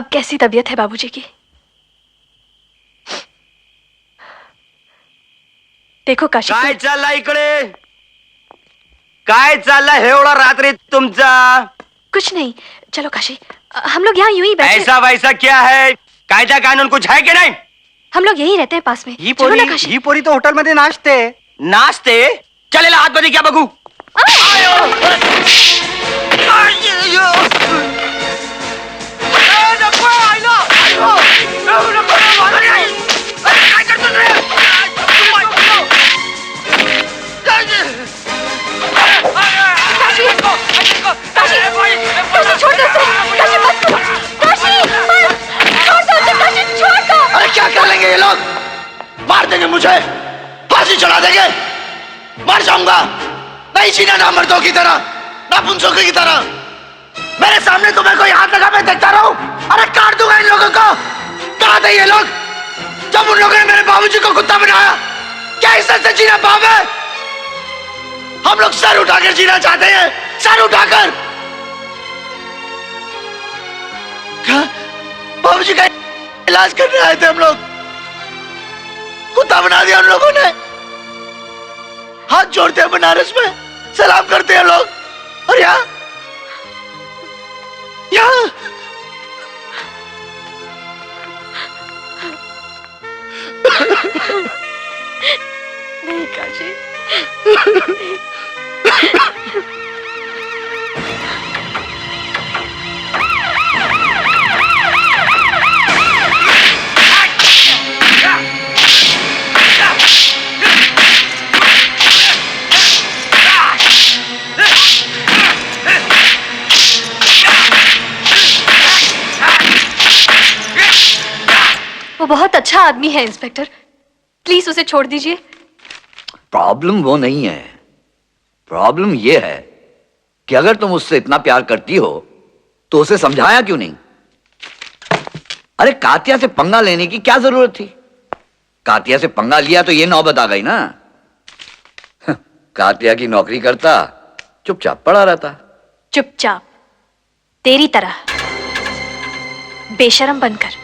अब कैसी तबीयत है बाबूजी की? देखो काशी, काय चालला इकडे? काय चालला एवढा रात्री तुमचा? कुछ नहीं, चलो काशी, हम लोग यहाँ यूं ही बैठे। ऐसा वैसा क्या है? कायदा कानून कुछ है कि नहीं? हम लोग यहीं रहते हैं पास में। चलो ना काशी। ही पोरी तो होटल मध्ये नाचते. नाचते? चलेला आतमध्ये क्या बघू? अरे क्या कर लेंगे ये लोग? मार देंगे मुझे, फांसी चढ़ा देंगे, मर जाऊंगा। नहीं जीना ना मर्दों की तरह, ना पुंसों की तरह। मेरे सामने तुम्हें कोई हाथ लगा मैं देखता रहूं? अरे काट दूंगा इन लोगों को। कहाँ थे ये लोग जब उन लोगों ने मेरे बाबूजी को कुत्ता बनाया? क्या इज्जत से जीना पाप है? हम लोग सर उठाकर जीना चाहते हैं, सर उठाकर। बाबूजी का इलाज करने आए थे हम लोग, कुत्ता बना दिया उन लोगों ने। हाथ जोड़ते हैं बनारस में, सलाम करते हैं लोग, और यहाँ नहीं काशी। वो बहुत अच्छा आदमी है इंस्पेक्टर, प्लीज उसे छोड़ दीजिए। प्रॉब्लम वो नहीं है, प्रॉब्लम ये है कि अगर तुम उससे इतना प्यार करती हो तो उसे समझाया क्यों नहीं? अरे कातिया से पंगा लेने की क्या जरूरत थी? कातिया से पंगा लिया तो ये नौबत आ गई ना। कातिया की नौकरी करता, चुपचाप पड़ा रहता। चुपचाप, तेरी तरह बेशरम बनकर।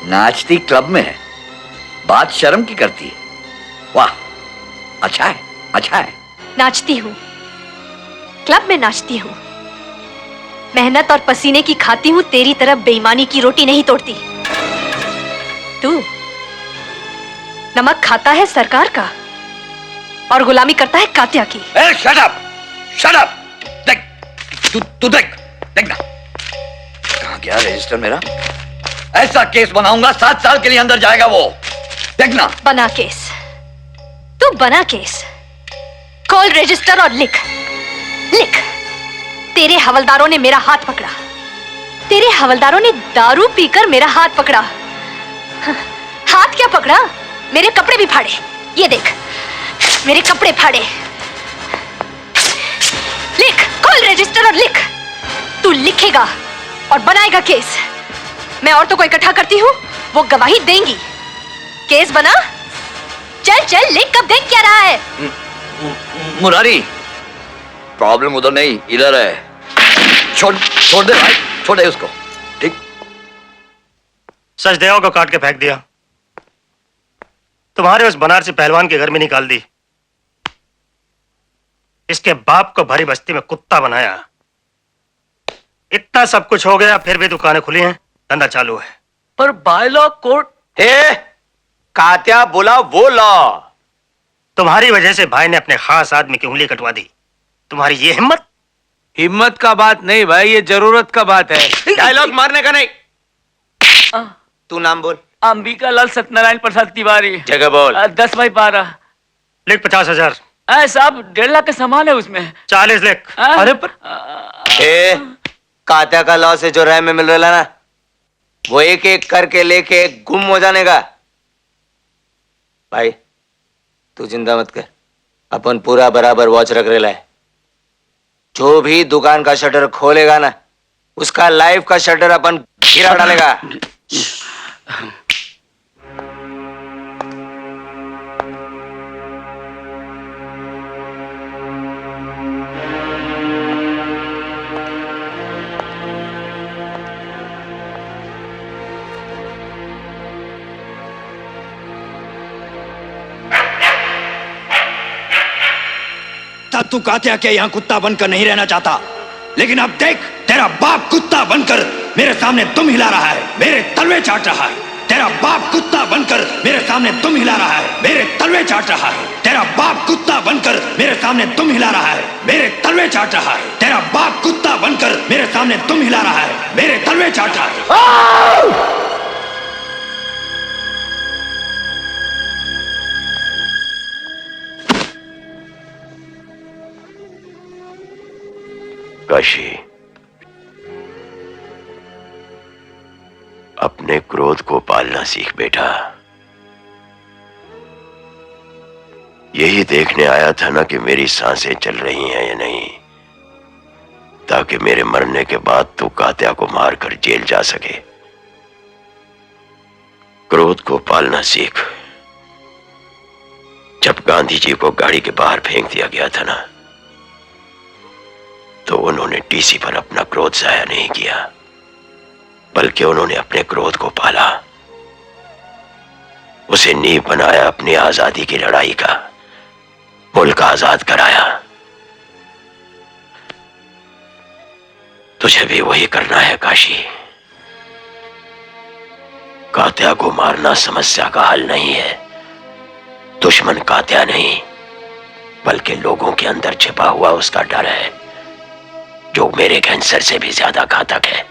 नाचती क्लब में है, बात शर्म की करती है। वाह, अच्छा है, अच्छा है। नाचती हूँ, क्लब में नाचती हूँ, मेहनत और पसीने की खाती हूँ, तेरी तरह बेईमानी की रोटी नहीं तोड़ती। तू नमक खाता है सरकार का और गुलामी करता है कातिया की। Shut up, shut up. देख, तू देख, देखना कहां गया रजिस्टर मेरा। ऐसा केस बनाऊंगा 7 साल के लिए अंदर जाएगा वो, देखना। बना केस, तू बना केस, कॉल रजिस्टर और लिख लिख। तेरे हवलदारों ने मेरा हाथ पकड़ा, तेरे हवलदारों ने दारू पीकर मेरा हाथ पकड़ा। हाथ क्या पकड़ा, मेरे कपड़े भी फाड़े। ये देख, मेरे कपड़े फाड़े। लिख, कॉल रजिस्टर और लिख। तू लिखेगा और बनाएगा केस। मैं औरतों को इकट्ठा करती हूँ, वो गवाही देंगी। केस बना, चल चल लिख, कब देख क्या रहा है? मुरारी, प्रॉब्लम उधर नहीं इधर है। छोड़ दे भाई, छोड़ दे उसको। ठीक। सचदेव को काट के फेंक दिया, तुम्हारे उस बनारसी पहलवान के घर में निकाल दी, इसके बाप को भरी बस्ती में कुत्ता बनाया। इतना सब कुछ हो गया, फिर भी दुकानें खुली हैं, धंधा चालू है। पर बायलॉ कोर्ट है, कात्या बोला वो लॉ। तुम्हारी वजह से भाई ने अपने खास आदमी की उंगली कटवा दी। तुम्हारी ये हिम्मत? हिम्मत का बात नहीं भाई, ये जरूरत का बात है। डायलॉग मारने का नहीं। तू नाम बोल। अंबिका लाल सत्यनारायण प्रसाद तिवारी। जगह बोल। 10/12। लिख 50,000। साहब 1.5 लाख का सामान है उसमें। 40 लिख। अरे पर कात्या का लॉ से जो राय में मिल रहा ना, वो एक एक करके लेके गुम हो जाने का। भाई तू चिंता मत कर, अपन पूरा बराबर वॉच रख रहे है। जो भी दुकान का शटर खोलेगा ना, उसका लाइफ का शटर अपन गिरा डालेगा। तू कात्या के यहाँ कुत्ता बनकर नहीं रहना चाहता, लेकिन अब देख, तेरा बाप कुत्ता बनकर मेरे सामने दुम हिला रहा है, मेरे तलवे चाट रहा है। तेरा बाप कुत्ता बनकर मेरे सामने दुम हिला रहा है, मेरे तलवे चाट रहा है। तेरा बाप कुत्ता बनकर मेरे सामने दुम हिला रहा है, मेरे तलवे चाट रहा है। तेरा बाप कुत्ता बनकर मेरे सामने दुम हिला रहा है, मेरे तलवे चाट रहा है। काशी, अपने क्रोध को पालना सीख बेटा। यही देखने आया था ना कि मेरी सांसें चल रही हैं या नहीं, ताकि मेरे मरने के बाद तू कात्या को मारकर जेल जा सके। क्रोध को पालना सीख। जब गांधी जी को गाड़ी के बाहर फेंक दिया गया था ना, तो उन्होंने टीसी पर अपना क्रोध जाया नहीं किया, बल्कि उन्होंने अपने क्रोध को पाला, उसे नींव बनाया अपनी आजादी की लड़ाई का, मुल्क आजाद कराया। तुझे भी वही करना है काशी। कात्या को मारना समस्या का हल नहीं है। दुश्मन कात्या नहीं, बल्कि लोगों के अंदर छिपा हुआ उसका डर है, जो मेरे कैंसर से भी ज्यादा घातक है।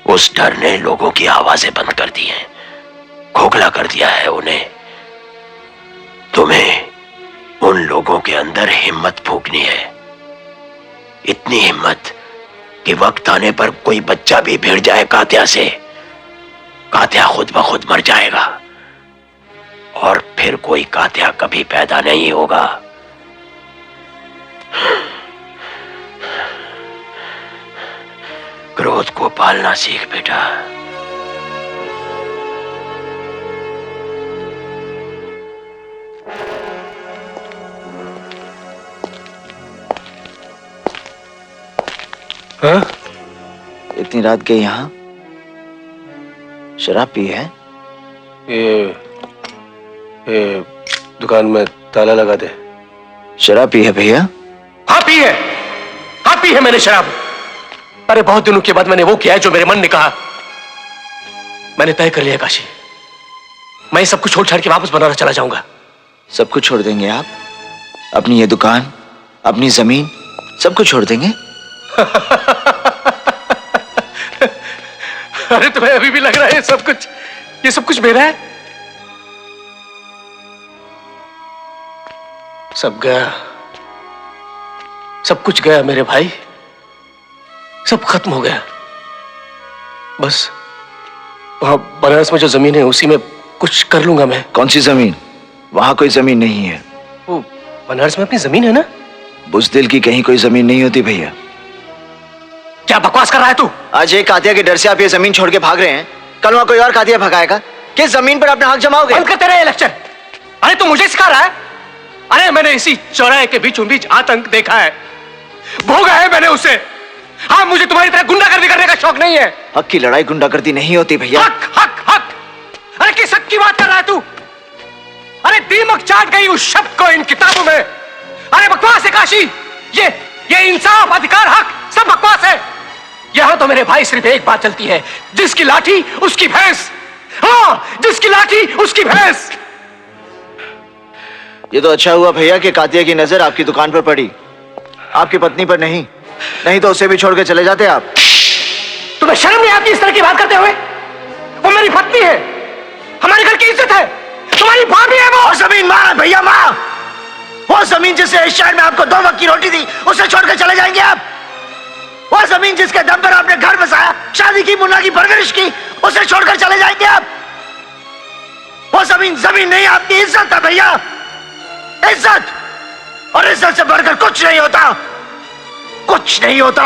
उस डर ने लोगों की आवाजें बंद कर दी हैं, खोखला कर दिया है उन्हें। तुम्हें उन लोगों के अंदर हिम्मत फूंकनी है, इतनी हिम्मत कि वक्त आने पर कोई बच्चा भी भिड़ जाए कात्या से, कात्या खुद ब खुद मर जाएगा और फिर कोई कात्या कभी पैदा नहीं होगा। क्रोध को पालना सीख बेटा। हाँ? इतनी रात के यहाँ शराब पी है? ये दुकान में ताला लगा दे। शराब पी है भैया? हाँ पी है, हाँ पी है मैंने शराब। अरे बहुत दिनों के बाद मैंने वो किया है जो मेरे मन ने कहा। मैंने तय कर लिया काशी, मैं सब कुछ छोड़ छाड़ के वापस बनारस चला जाऊंगा। सब कुछ छोड़ देंगे आप? अपनी ये दुकान, अपनी जमीन, सब कुछ छोड़ देंगे? अरे तुम्हें अभी भी लग रहा है ये सब कुछ मेरा है? सब गया, सब कुछ गया मेरे भाई, सब खत्म हो गया। बस वहां बनारस में जो जमीन है उसी में कुछ कर लूंगा मैं। कौन सी जमीन? वहां कोई जमीन नहीं है। वो बनारस में अपनी जमीन है ना? बुज़दिल की कहीं कोई जमीन नहीं होती भैया। क्या बकवास कर रहा है तू? आज एक कातिया के डर से आप ये जमीन छोड़ के भाग रहे हैं, कल वहां कोई और कातिया भगाएगा। किस जमीन पर अपना हक जमाओगे? बंद कर तेरा ये लेक्चर। अरे तू मुझे सिखा रहा है? अरे मैंने इसी चौराहे के बीचों बीच आतंक देखा है, भोगा है मैंने उसे। हाँ, मुझे तुम्हारी तरह गुंडागर्दी करने का शौक नहीं है। हक की लड़ाई गुंडागर्दी नहीं होती भैया। हक हक हक। अरे किस हक की बात कर रहा है तू? अरे दीमक चाट गई उस शब्द को इन किताबों में। अरे बकवास है काशी, ये इंसाफ, अधिकार, हक सब बकवास है। यहां तो मेरे भाई सिर्फ एक बात चलती है, जिसकी लाठी उसकी भैंस। हाँ, जिसकी लाठी उसकी भैंस। ये तो अच्छा हुआ भैया कि कातिया की नजर आपकी दुकान पर पड़ी, आपकी पत्नी पर नहीं, नहीं तो उसे भी छोड़ के चले जाते आप। तुम्हें शर्म नहीं आती इस तरह की बात करते हुए? वो मेरी पत्नी है, हमारे घर की इज्जत है, तुम्हारी भाभी है वो। जमीन मां है भैया, मां। वो जमीन जिससे इस शहर में आपको 2 वक्त की रोटी दी, उसे छोड़कर चले जाएंगे आप? वो जमीन जिसके दम पर आपने घर बसाया, शादी की, मुन्ना की परवरिश की, उसे छोड़कर चले जाएंगे आप? वो जमीन नहीं, आपकी इज्जत है भैया, इज्जत। और इज्जत से बढ़कर कुछ नहीं होता, कुछ नहीं होता।